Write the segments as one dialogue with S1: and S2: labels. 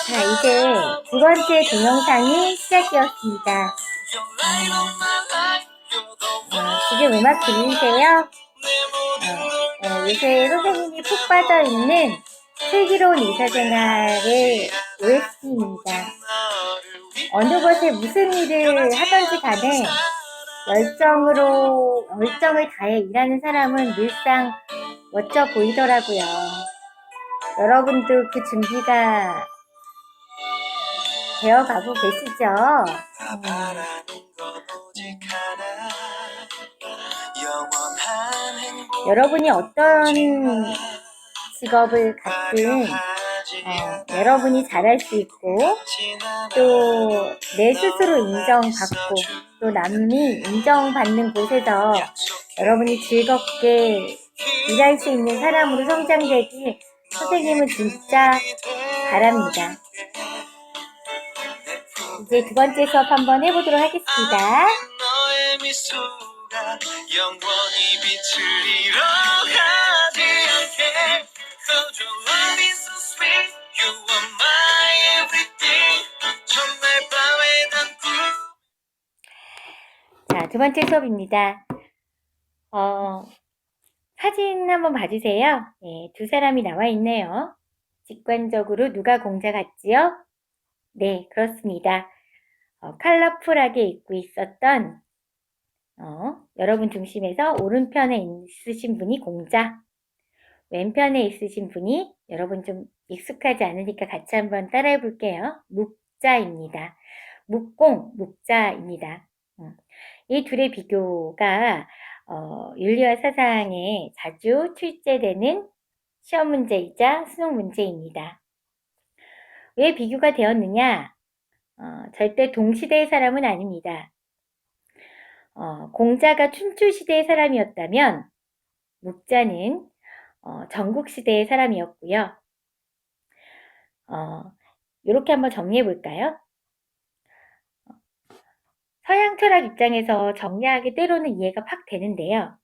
S1: 자, 이제 두 번째 동영상이 시작되었습니다. 지금 음악 들리세요? 요새 선생님이 푹 빠져있는 슬기로운 의사생활의 OST입니다. 어느 곳에 무슨 일을 하든지 간에 열정을 다해 일하는 사람은 늘상 멋져 보이더라고요. 여러분도 그 준비가 되어가고 계시죠? 여러분이 어떤 직업을 갖든 여러분이 잘할 수 있고 또 내 스스로 인정받고 또 남이 인정받는 곳에서 여러분이 즐겁게 일할 수 있는 사람으로 성장되길 선생님은 진짜 바랍니다. 이제 두 번째 수업 한번 해보도록 하겠습니다. 자, 두 번째 수업입니다. 사진 한번 봐주세요. 네, 두 사람이 나와 있네요. 직관적으로 누가 공자 같지요? 네, 그렇습니다. 컬러풀하게 입고 있었던 여러분 중심에서 오른편에 있으신 분이 공자, 왼편에 있으신 분이 여러분 좀 익숙하지 않으니까 같이 한번 따라해 볼게요. 묵자입니다. 묵공, 묵자입니다. 이 둘의 비교가 윤리와 사상에 자주 출제되는 시험 문제이자 수능 문제입니다. 왜 비교가 되었느냐? 절대 동시대의 사람은 아닙니다. 공자가 춘추시대의 사람이었다면 묵자는 전국시대의 사람이었고요. 이렇게 한번 정리해 볼까요? 서양 철학 입장에서 정리하기 때로는 이해가 팍 되는데요.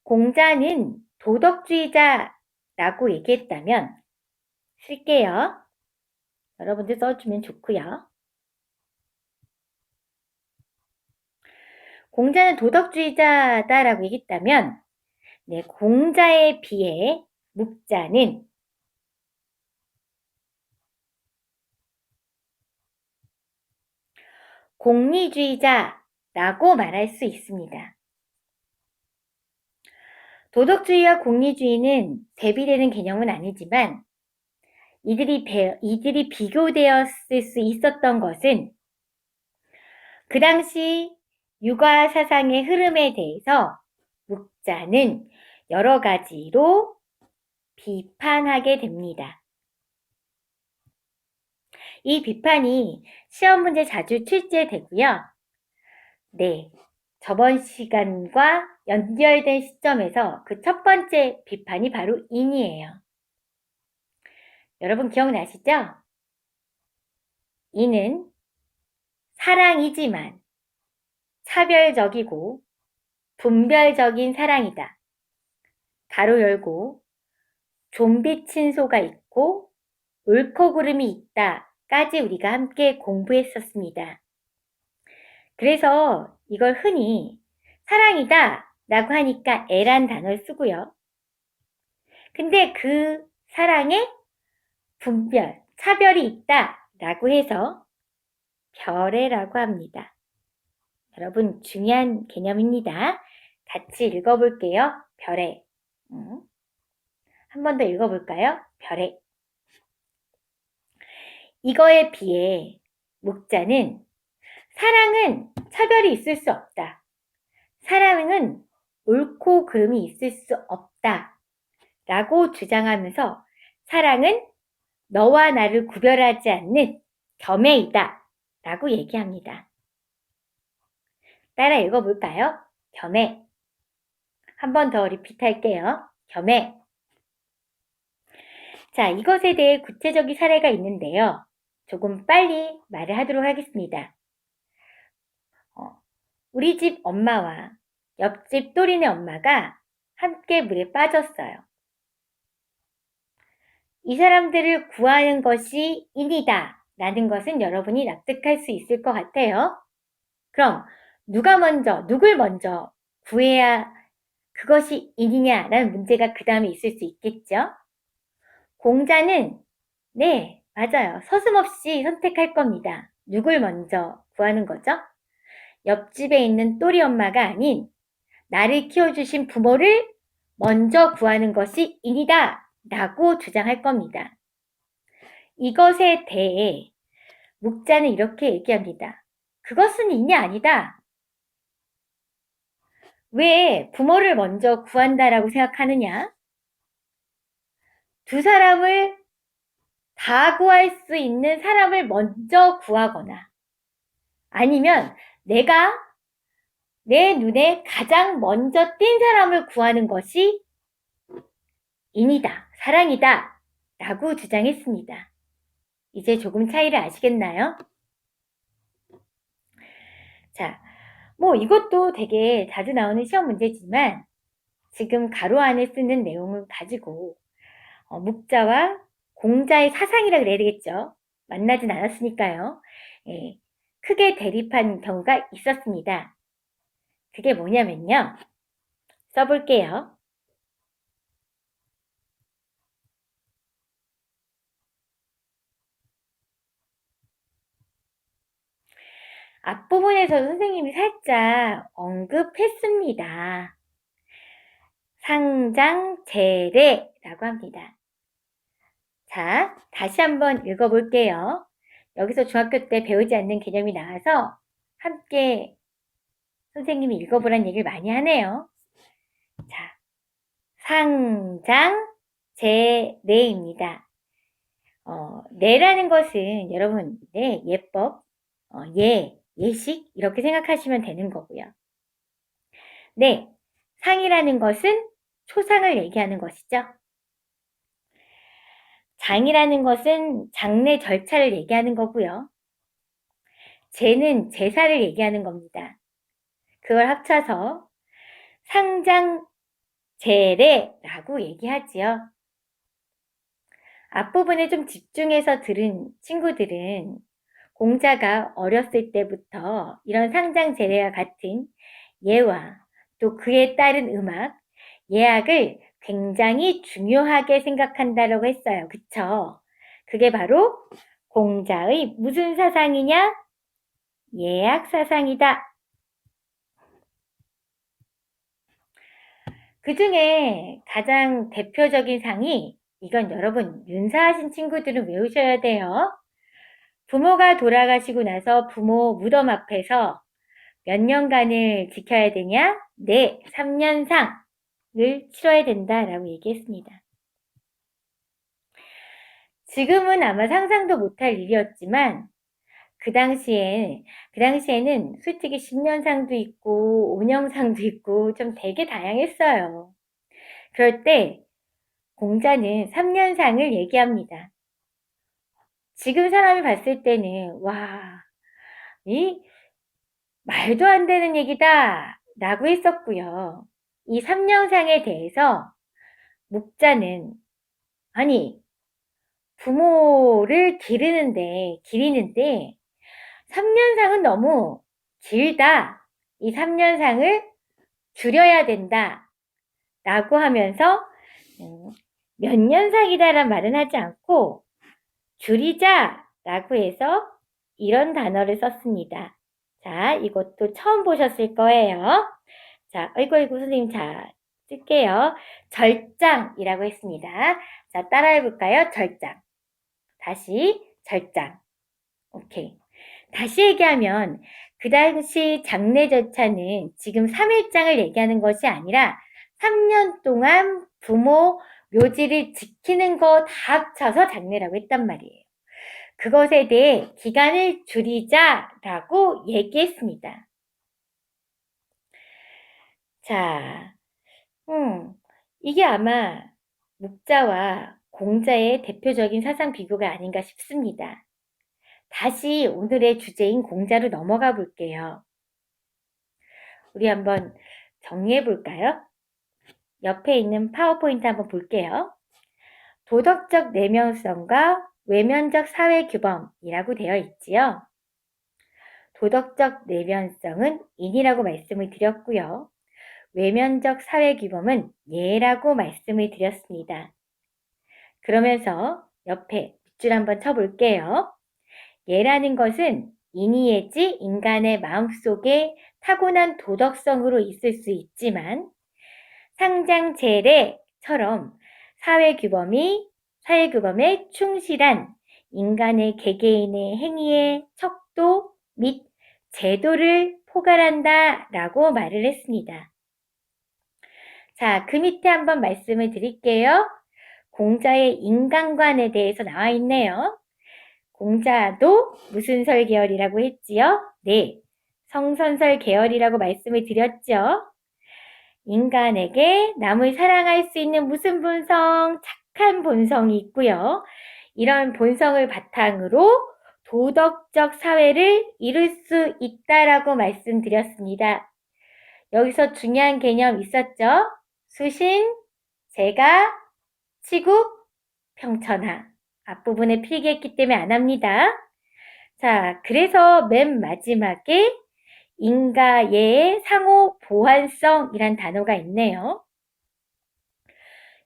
S1: 공자는 도덕주의자라고 얘기했다면 쓸게요. 여러분들 써주면 좋고요. 공자는 도덕주의자다라고 얘기했다면 네, 공자에 비해 묵자는 공리주의자라고 말할 수 있습니다. 도덕주의와 공리주의는 대비되는 개념은 아니지만 이들이 비교되었을 수 있었던 것은 그 당시 육아 사상의 흐름에 대해서 묵자는 여러 가지로 비판하게 됩니다. 이 비판이 시험 문제 자주 출제되고요. 네, 저번 시간과 연결된 시점에서 그 첫 번째 비판이 바로 인이에요. 여러분 기억나시죠? 인은 사랑이지만 차별적이고 분별적인 사랑이다. 가로 열고 좀비 친소가 있고 옳고 그름이 있다까지 우리가 함께 공부했었습니다. 그래서 이걸 흔히 사랑이다 라고 하니까 애란 단어를 쓰고요. 근데 그 사랑에 분별, 차별이 있다 라고 해서 별애라고 합니다. 여러분 중요한 개념입니다. 같이 읽어볼게요. 별애. 한 번 더 읽어볼까요? 별애. 이거에 비해 묵자는 사랑은 차별이 있을 수 없다. 사랑은 옳고 그름이 있을 수 없다. 라고 주장하면서 사랑은 너와 나를 구별하지 않는 겸해이다. 라고 얘기합니다. 따라 읽어볼까요? 겸해. 한 번 더 리핏할게요. 겸해. 자, 이것에 대해 구체적인 사례가 있는데요. 조금 빨리 말을 하도록 하겠습니다. 우리 집 엄마와 옆집 또리네 엄마가 함께 물에 빠졌어요. 이 사람들을 구하는 것이 인이다 라는 것은 여러분이 납득할 수 있을 것 같아요. 그럼 누굴 먼저 구해야 그것이 인이냐라는 문제가 그 다음에 있을 수 있겠죠. 공자는 네, 맞아요. 서슴없이 선택할 겁니다. 누굴 먼저 구하는 거죠? 옆집에 있는 또리 엄마가 아닌 나를 키워주신 부모를 먼저 구하는 것이 인이다 라고 주장할 겁니다. 이것에 대해 묵자는 이렇게 얘기합니다. 그것은 인이 아니다. 왜 부모를 먼저 구한다라고 생각하느냐? 두 사람을 다 구할 수 있는 사람을 먼저 구하거나 아니면 내가 내 눈에 가장 먼저 띈 사람을 구하는 것이 인이다, 사랑이다 라고 주장했습니다. 이제 조금 차이를 아시겠나요? 자, 뭐 이것도 되게 자주 나오는 시험 문제지만 지금 가로 안에 쓰는 내용을 가지고 묵자와 공자의 사상이라 그래야 되겠죠. 만나진 않았으니까요. 예, 크게 대립한 경우가 있었습니다. 그게 뭐냐면요. 써볼게요. 앞부분에서 선생님이 살짝 언급했습니다. 상장제례라고 합니다. 자, 다시 한번 읽어볼게요. 여기서 중학교 때 배우지 않는 개념이 나와서 함께 선생님이 읽어보라는 얘기를 많이 하네요. 자, 상장제례입니다. 내라는 것은 여러분, 네, 예법, 예식 이렇게 생각하시면 되는 거고요. 네, 상이라는 것은 초상을 얘기하는 것이죠. 장이라는 것은 장례 절차를 얘기하는 거고요. 제는 제사를 얘기하는 겁니다. 그걸 합쳐서 상장제례라고 얘기하지요. 앞부분에 좀 집중해서 들은 친구들은 공자가 어렸을 때부터 이런 상장제례와 같은 예와 또 그에 따른 음악, 예악을 굉장히 중요하게 생각한다라고 했어요. 그쵸? 그게 바로 공자의 무슨 사상이냐? 예악 사상이다. 그 중에 가장 대표적인 상이 이건 여러분 윤사하신 친구들은 외우셔야 돼요. 부모가 돌아가시고 나서 부모 무덤 앞에서 몇 년간을 지켜야 되냐? 네, 3년상을 치러야 된다라고 얘기했습니다. 지금은 아마 상상도 못할 일이었지만 그 당시에는 솔직히 10년상도 있고 5년상도 있고 좀 되게 다양했어요. 그럴 때 공자는 3년상을 얘기합니다. 지금 사람이 봤을 때는 와, 이 말도 안 되는 얘기다 라고 했었고요. 이 3년상에 대해서 묵자는 아니 부모를 기리는데 3년상은 너무 길다. 이 3년상을 줄여야 된다. 라고 하면서 몇 년상이다란 말은 하지 않고 줄이자 라고 해서 이런 단어를 썼습니다. 자, 이것도 처음 보셨을 거예요. 자, 아이고 선생님 자 쓸게요. 절장이라고 했습니다. 자, 따라해볼까요? 절장. 다시 절장. 오케이. 다시 얘기하면 그 당시 장례 절차는 지금 3일장을 얘기하는 것이 아니라 3년 동안 부모 묘지를 지키는 거 다 합쳐서 장례라고 했단 말이에요. 그것에 대해 기간을 줄이자라고 얘기했습니다. 자, 이게 아마 묵자와 공자의 대표적인 사상 비교가 아닌가 싶습니다. 다시 오늘의 주제인 공자로 넘어가 볼게요. 우리 한번 정리해 볼까요? 옆에 있는 파워포인트 한번 볼게요. 도덕적 내면성과 외면적 사회규범이라고 되어 있지요. 도덕적 내면성은 인이라고 말씀을 드렸고요. 외면적 사회규범은 예라고 말씀을 드렸습니다. 그러면서 옆에 밑줄 한번 쳐볼게요. 예라는 것은 인이예지 인간의 마음속에 타고난 도덕성으로 있을 수 있지만 상장제례처럼 사회규범에 충실한 인간의 개개인의 행위의 척도 및 제도를 포괄한다 라고 말을 했습니다. 자, 그 밑에 한번 말씀을 드릴게요. 공자의 인간관에 대해서 나와 있네요. 공자도 무슨 설 계열이라고 했지요? 네, 성선설 계열이라고 말씀을 드렸죠. 인간에게 남을 사랑할 수 있는 무슨 본성? 착한 본성이 있고요. 이런 본성을 바탕으로 도덕적 사회를 이룰 수 있다라고 말씀드렸습니다. 여기서 중요한 개념 있었죠? 수신, 재가, 치국, 평천하. 앞부분에 필기했기 때문에 안 합니다. 자, 그래서 맨 마지막에 인가예의 상호 보완성이란 단어가 있네요.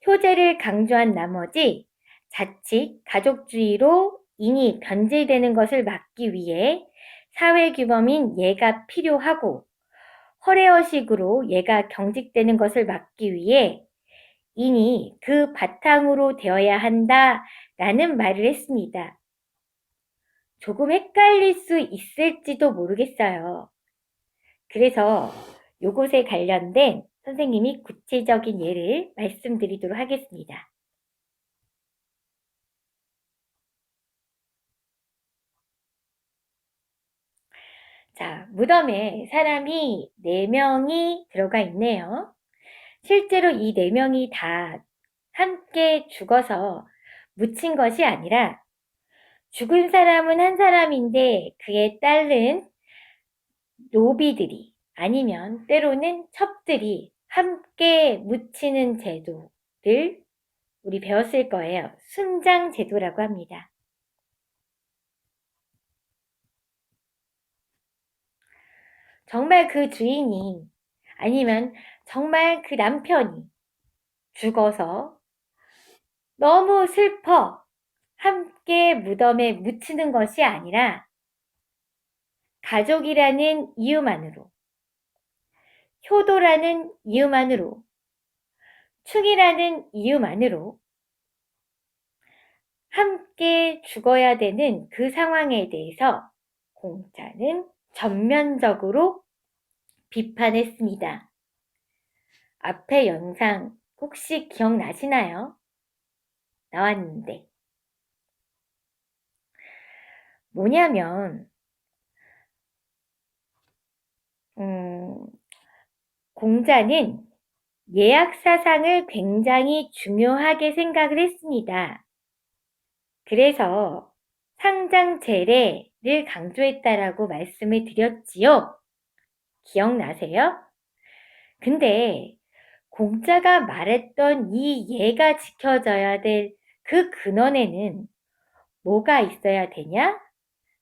S1: 효제를 강조한 나머지 자칫 가족주의로 인이 변질되는 것을 막기 위해 사회규범인 예가 필요하고 허례허식으로 예가 경직되는 것을 막기 위해 인이 그 바탕으로 되어야 한다라는 말을 했습니다. 조금 헷갈릴 수 있을지도 모르겠어요. 그래서 요것에 관련된 선생님이 구체적인 예를 말씀드리도록 하겠습니다. 자, 무덤에 사람이 4명이 들어가 있네요. 실제로 이 4명이 다 함께 죽어서 묻힌 것이 아니라 죽은 사람은 한 사람인데 그에 따른 노비들이 아니면 때로는 첩들이 함께 묻히는 제도를 우리 배웠을 거예요. 순장 제도라고 합니다. 정말 그 주인이 아니면 정말 그 남편이 죽어서 너무 슬퍼 함께 무덤에 묻히는 것이 아니라 가족이라는 이유만으로, 효도라는 이유만으로, 충이라는 이유만으로 함께 죽어야 되는 그 상황에 대해서 공자는 전면적으로 비판했습니다. 앞에 영상 혹시 기억나시나요? 나왔는데. 뭐냐면 공자는 예약사상을 굉장히 중요하게 생각을 했습니다. 그래서 상장제례를 강조했다라고 말씀을 드렸지요. 기억나세요? 근데 공자가 말했던 이 예가 지켜져야 될 그 근원에는 뭐가 있어야 되냐?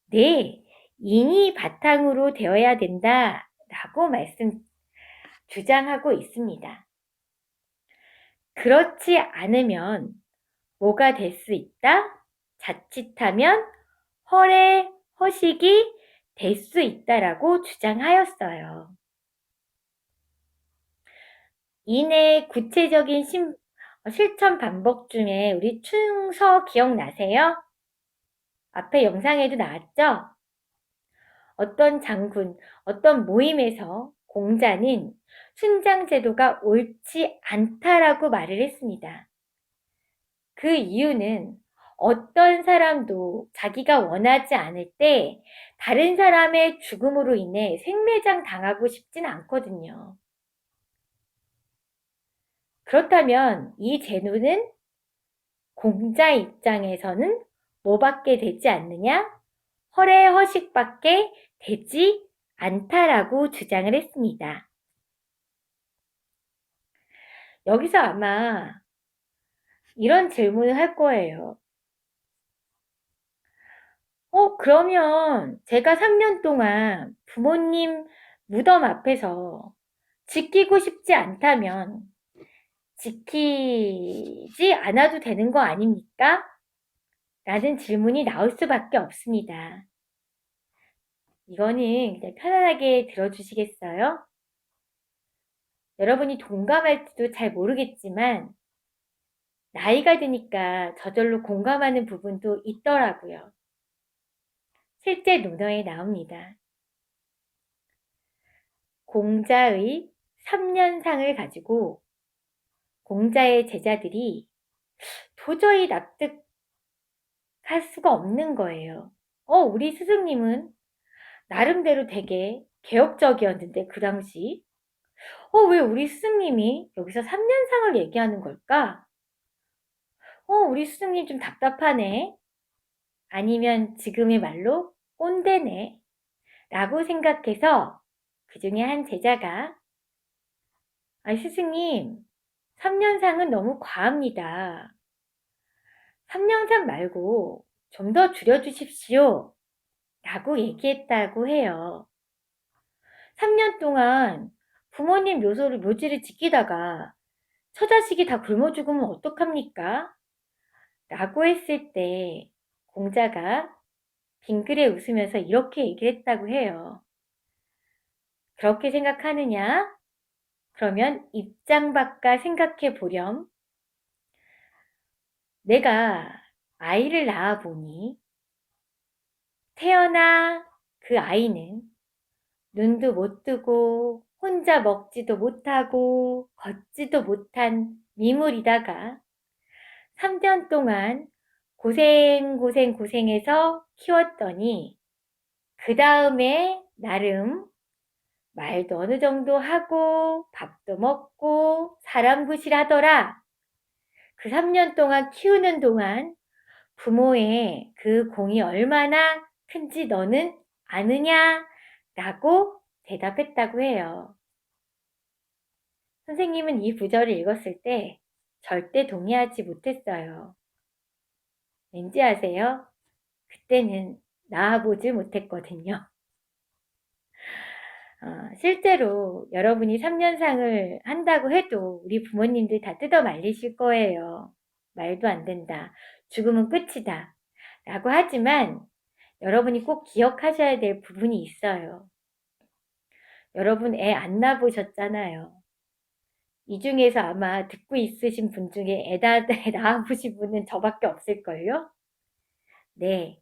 S1: 네, 인이 바탕으로 되어야 된다라고 주장하고 있습니다. 그렇지 않으면 뭐가 될 수 있다? 자칫하면 허례, 허식이 될 수 있다라고 주장하였어요. 인의 구체적인 실천 방법 중에 우리 충서 기억나세요? 앞에 영상에도 나왔죠? 어떤 장군, 어떤 모임에서 공자는 순장제도가 옳지 않다라고 말을 했습니다. 그 이유는 어떤 사람도 자기가 원하지 않을 때 다른 사람의 죽음으로 인해 생매장 당하고 싶진 않거든요. 그렇다면 이 제도는 공자 입장에서는 뭐밖에 되지 않느냐? 허례허식밖에 되지 않다라고 주장을 했습니다. 여기서 아마 이런 질문을 할 거예요. 그러면 제가 3년 동안 부모님 무덤 앞에서 지키고 싶지 않다면 지키지 않아도 되는 거 아닙니까? 라는 질문이 나올 수밖에 없습니다. 이거는 그냥 편안하게 들어주시겠어요? 여러분이 동감할지도 잘 모르겠지만 나이가 드니까 저절로 공감하는 부분도 있더라고요. 실제 논어에 나옵니다. 공자의 3년상을 가지고 공자의 제자들이 도저히 납득할 수가 없는 거예요. 우리 스승님은 나름대로 되게 개혁적이었는데 그 당시 왜 우리 스승님이 여기서 3년상을 얘기하는 걸까? 우리 스승님 좀 답답하네. 아니면 지금의 말로 꼰대네. 라고 생각해서 그 중에 한 제자가 스승님 3년상은 너무 과합니다. 3년상 말고 좀 더 줄여주십시오. 라고 얘기했다고 해요. 3년 동안 부모님 묘지를 지키다가 처자식이 다 굶어 죽으면 어떡합니까? 라고 했을 때 공자가 빙그레 웃으면서 이렇게 얘기했다고 해요. 그렇게 생각하느냐? 그러면 입장 바꿔 생각해 보렴. 내가 아이를 낳아 보니 태어나 그 아이는 눈도 못 뜨고 혼자 먹지도 못하고 걷지도 못한 미물이다가 3년 동안 고생해서 키웠더니 그 다음에 나름 말도 어느 정도 하고 밥도 먹고 사람 구실하더라. 그 3년 동안 키우는 동안 부모의 그 공이 얼마나 큰지 너는 아느냐? 라고 대답했다고 해요. 선생님은 이 구절을 읽었을 때 절대 동의하지 못했어요. 왠지 아세요? 그때는 낳아보지 못했거든요. 실제로 여러분이 3년상을 한다고 해도 우리 부모님들 다 뜯어 말리실 거예요. 말도 안 된다. 죽으면 끝이다. 라고 하지만 여러분이 꼭 기억하셔야 될 부분이 있어요. 여러분 애 안 낳아보셨잖아요. 이 중에서 아마 듣고 있으신 분 중에 애 낳아보신 분은 저밖에 없을걸요? 네,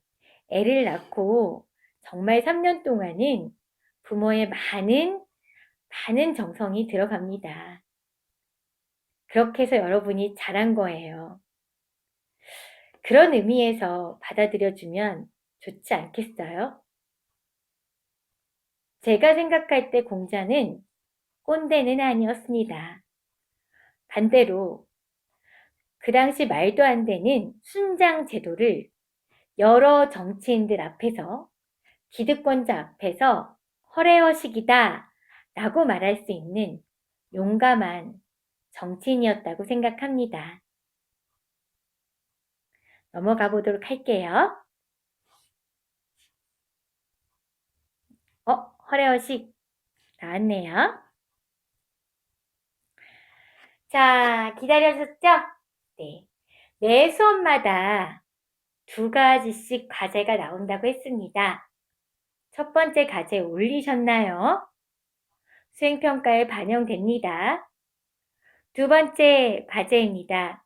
S1: 애를 낳고 정말 3년 동안은 부모의 많은 정성이 들어갑니다. 그렇게 해서 여러분이 잘한 거예요. 그런 의미에서 받아들여주면 좋지 않겠어요? 제가 생각할 때 공자는 꼰대는 아니었습니다. 반대로 그 당시 말도 안 되는 순장 제도를 여러 정치인들 앞에서 기득권자 앞에서 허례허식이다 라고 말할 수 있는 용감한 정치인이었다고 생각합니다. 넘어가 보도록 할게요. 허례허식 나왔네요. 자, 기다려주셨죠? 네. 매 수업마다 2가지씩 과제가 나온다고 했습니다. 첫 번째 과제 올리셨나요? 수행평가에 반영됩니다. 두 번째 과제입니다.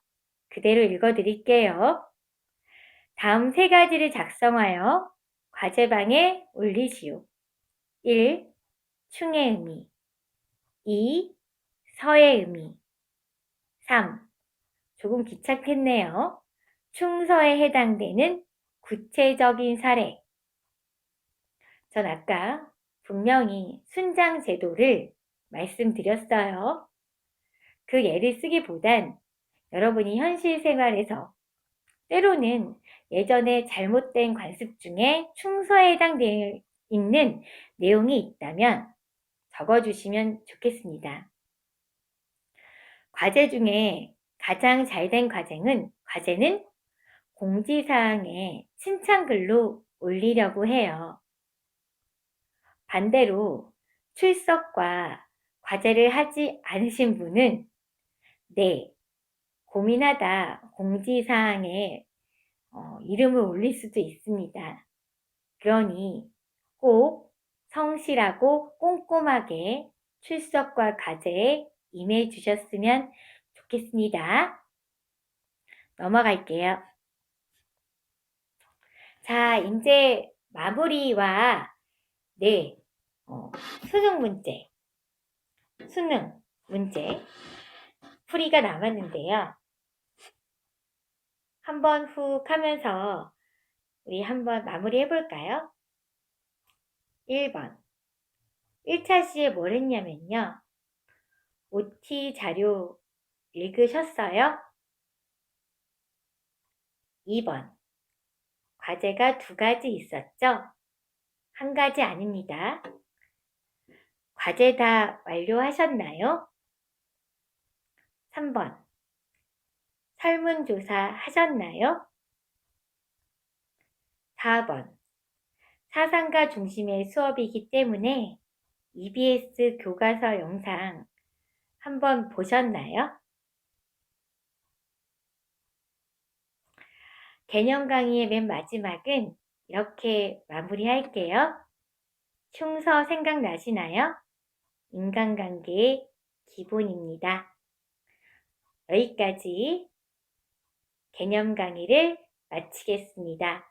S1: 그대로 읽어드릴게요. 다음 3가지를 작성하여 과제방에 올리시오. 1. 충의 의미 2. 서의 의미 3. 조금 귀찮겠네요. 충서에 해당되는 구체적인 사례. 전 아까 분명히 순장 제도를 말씀드렸어요. 그 예를 쓰기보단 여러분이 현실 생활에서 때로는 예전에 잘못된 관습 중에 충서에 해당되어 있는 내용이 있다면 적어주시면 좋겠습니다. 과제 중에 가장 잘된 과제는 공지사항에 칭찬글로 올리려고 해요. 반대로 출석과 과제를 하지 않으신 분은 네, 고민하다 공지사항에 이름을 올릴 수도 있습니다. 그러니 꼭 성실하고 꼼꼼하게 출석과 과제에 임해 주셨으면 좋겠습니다. 넘어갈게요. 자, 이제 마무리와 수능 문제 풀이가 남았는데요. 한번 훅 하면서 우리 한번 마무리 해볼까요? 1번 1차 시에 뭘 했냐면요. OT 자료 읽으셨어요? 2번 과제가 2가지 있었죠? 1가지 아닙니다. 과제 다 완료하셨나요? 3번 설문조사 하셨나요? 4번 사상가 중심의 수업이기 때문에 EBS 교과서 영상 한번 보셨나요? 개념 강의의 맨 마지막은 이렇게 마무리할게요. 충서 생각나시나요? 인간관계의 기본입니다. 여기까지 개념 강의를 마치겠습니다.